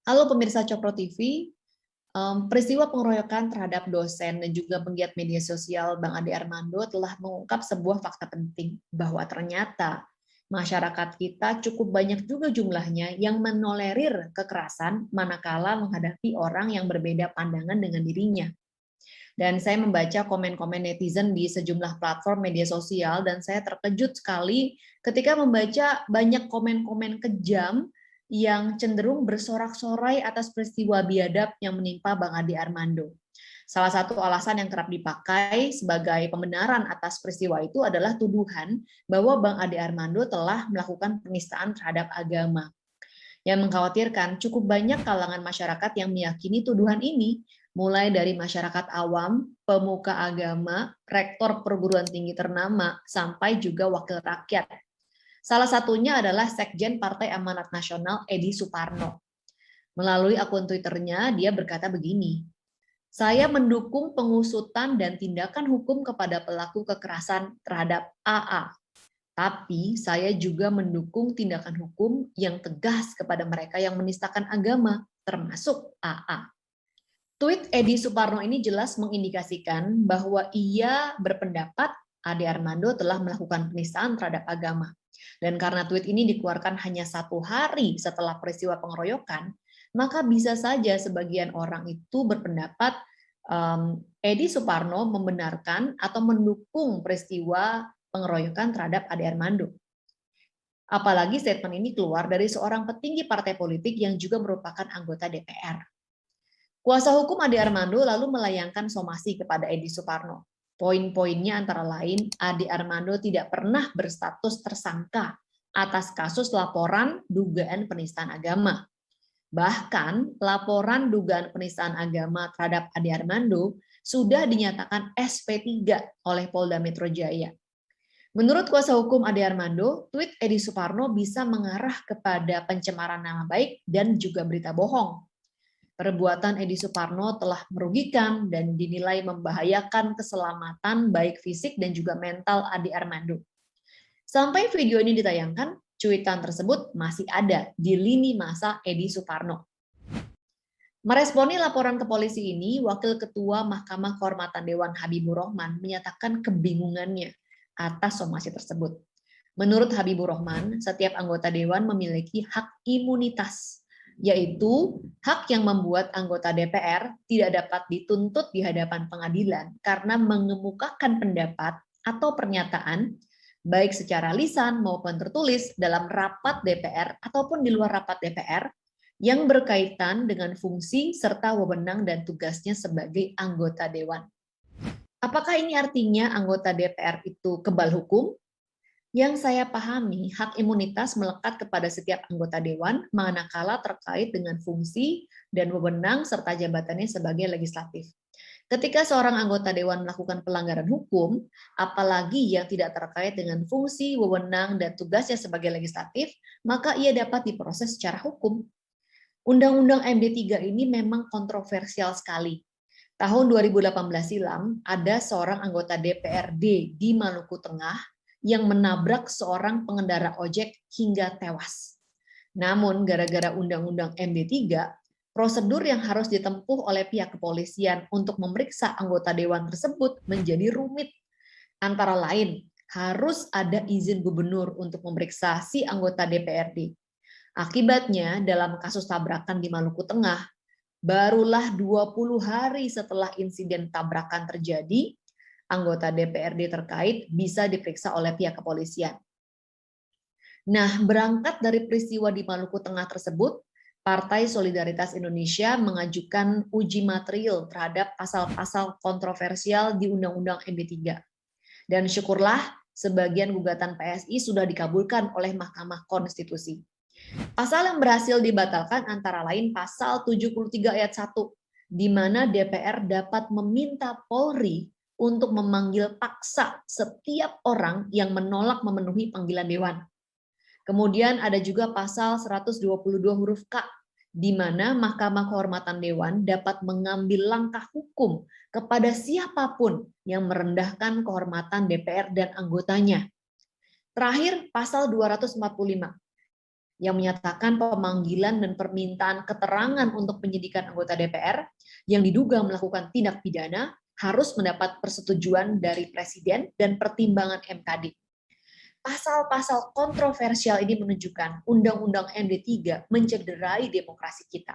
Halo pemirsa Cokro TV, peristiwa pengeroyokan terhadap dosen dan juga penggiat media sosial Bang Ade Armando telah mengungkap sebuah fakta penting bahwa ternyata masyarakat kita cukup banyak juga jumlahnya yang menolerir kekerasan manakala menghadapi orang yang berbeda pandangan dengan dirinya. Dan saya membaca komen-komen netizen di sejumlah platform media sosial dan saya terkejut sekali ketika membaca banyak komen-komen kejam yang cenderung bersorak-sorai atas peristiwa biadab yang menimpa Bang Ade Armando. Salah satu alasan yang kerap dipakai sebagai pembenaran atas peristiwa itu adalah tuduhan bahwa Bang Ade Armando telah melakukan penistaan terhadap agama. Yang mengkhawatirkan cukup banyak kalangan masyarakat yang meyakini tuduhan ini, mulai dari masyarakat awam, pemuka agama, rektor perguruan tinggi ternama, sampai juga wakil rakyat. Salah satunya adalah Sekjen Partai Amanat Nasional Edi Suparno. Melalui akun Twitternya, dia berkata begini, "Saya mendukung pengusutan dan tindakan hukum kepada pelaku kekerasan terhadap AA. Tapi saya juga mendukung tindakan hukum yang tegas kepada mereka yang menistakan agama, termasuk AA." Tweet Edi Suparno ini jelas mengindikasikan bahwa ia berpendapat Ade Armando telah melakukan penistaan terhadap agama. Dan karena tweet ini dikeluarkan hanya 1 hari setelah peristiwa pengeroyokan, maka bisa saja sebagian orang itu berpendapat Edi Suparno membenarkan atau mendukung peristiwa pengeroyokan terhadap Ade Armando. Apalagi statement ini keluar dari seorang petinggi partai politik yang juga merupakan anggota DPR. Kuasa hukum Ade Armando lalu melayangkan somasi kepada Edi Suparno. Poin-poinnya antara lain, Ade Armando tidak pernah berstatus tersangka atas kasus laporan dugaan penistaan agama. Bahkan laporan dugaan penistaan agama terhadap Ade Armando sudah dinyatakan SP3 oleh Polda Metro Jaya. Menurut kuasa hukum Ade Armando, tweet Edi Suparno bisa mengarah kepada pencemaran nama baik dan juga berita bohong. Perbuatan Edi Suparno telah merugikan dan dinilai membahayakan keselamatan baik fisik dan juga mental Ade Armando. Sampai video ini ditayangkan, cuitan tersebut masih ada di lini masa Edi Suparno. Meresponi laporan ke polisi ini, Wakil Ketua Mahkamah Kehormatan Dewan Habibur Rahman menyatakan kebingungannya atas somasi tersebut. Menurut Habibur Rahman, setiap anggota dewan memiliki hak imunitas, yaitu hak yang membuat anggota DPR tidak dapat dituntut di hadapan pengadilan karena mengemukakan pendapat atau pernyataan baik secara lisan maupun tertulis dalam rapat DPR ataupun di luar rapat DPR yang berkaitan dengan fungsi serta wewenang dan tugasnya sebagai anggota dewan. Apakah ini artinya anggota DPR itu kebal hukum? Yang saya pahami, hak imunitas melekat kepada setiap anggota dewan manakala terkait dengan fungsi dan wewenang serta jabatannya sebagai legislatif. Ketika seorang anggota dewan melakukan pelanggaran hukum, apalagi yang tidak terkait dengan fungsi, wewenang, dan tugasnya sebagai legislatif, maka ia dapat diproses secara hukum. Undang-Undang MD3 ini memang kontroversial sekali. Tahun 2018 silam, ada seorang anggota DPRD di Maluku Tengah yang menabrak seorang pengendara ojek hingga tewas. Namun, gara-gara Undang-Undang MD3, prosedur yang harus ditempuh oleh pihak kepolisian untuk memeriksa anggota dewan tersebut menjadi rumit. Antara lain, harus ada izin gubernur untuk memeriksa si anggota DPRD. Akibatnya, dalam kasus tabrakan di Maluku Tengah, barulah 20 hari setelah insiden tabrakan terjadi, anggota DPRD terkait bisa diperiksa oleh pihak kepolisian. Nah, berangkat dari peristiwa di Maluku Tengah tersebut, Partai Solidaritas Indonesia mengajukan uji material terhadap pasal-pasal kontroversial di Undang-Undang MD3. Dan syukurlah, sebagian gugatan PSI sudah dikabulkan oleh Mahkamah Konstitusi. Pasal yang berhasil dibatalkan antara lain pasal 73 ayat 1, di mana DPR dapat meminta Polri untuk memanggil paksa setiap orang yang menolak memenuhi panggilan dewan. Kemudian ada juga pasal 122 huruf K, di mana Mahkamah Kehormatan Dewan dapat mengambil langkah hukum kepada siapapun yang merendahkan kehormatan DPR dan anggotanya. Terakhir, pasal 245, yang menyatakan pemanggilan dan permintaan keterangan untuk penyidikan anggota DPR yang diduga melakukan tindak pidana harus mendapat persetujuan dari Presiden dan pertimbangan MKD. Pasal-pasal kontroversial ini menunjukkan Undang-Undang MD3 mencederai demokrasi kita.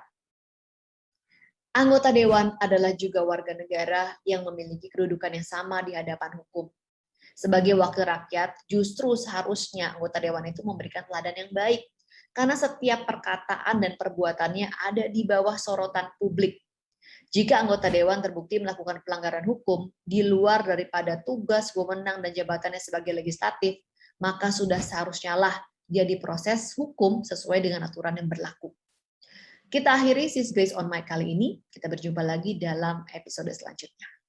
Anggota Dewan adalah juga warga negara yang memiliki kedudukan yang sama di hadapan hukum. Sebagai wakil rakyat, justru seharusnya anggota Dewan itu memberikan teladan yang baik, karena setiap perkataan dan perbuatannya ada di bawah sorotan publik. Jika anggota Dewan terbukti melakukan pelanggaran hukum di luar daripada tugas, wewenang, dan jabatannya sebagai legislatif, maka sudah seharusnya lah dia diproses hukum sesuai dengan aturan yang berlaku. Kita akhiri Sis Grace on Mic kali ini. Kita berjumpa lagi dalam episode selanjutnya.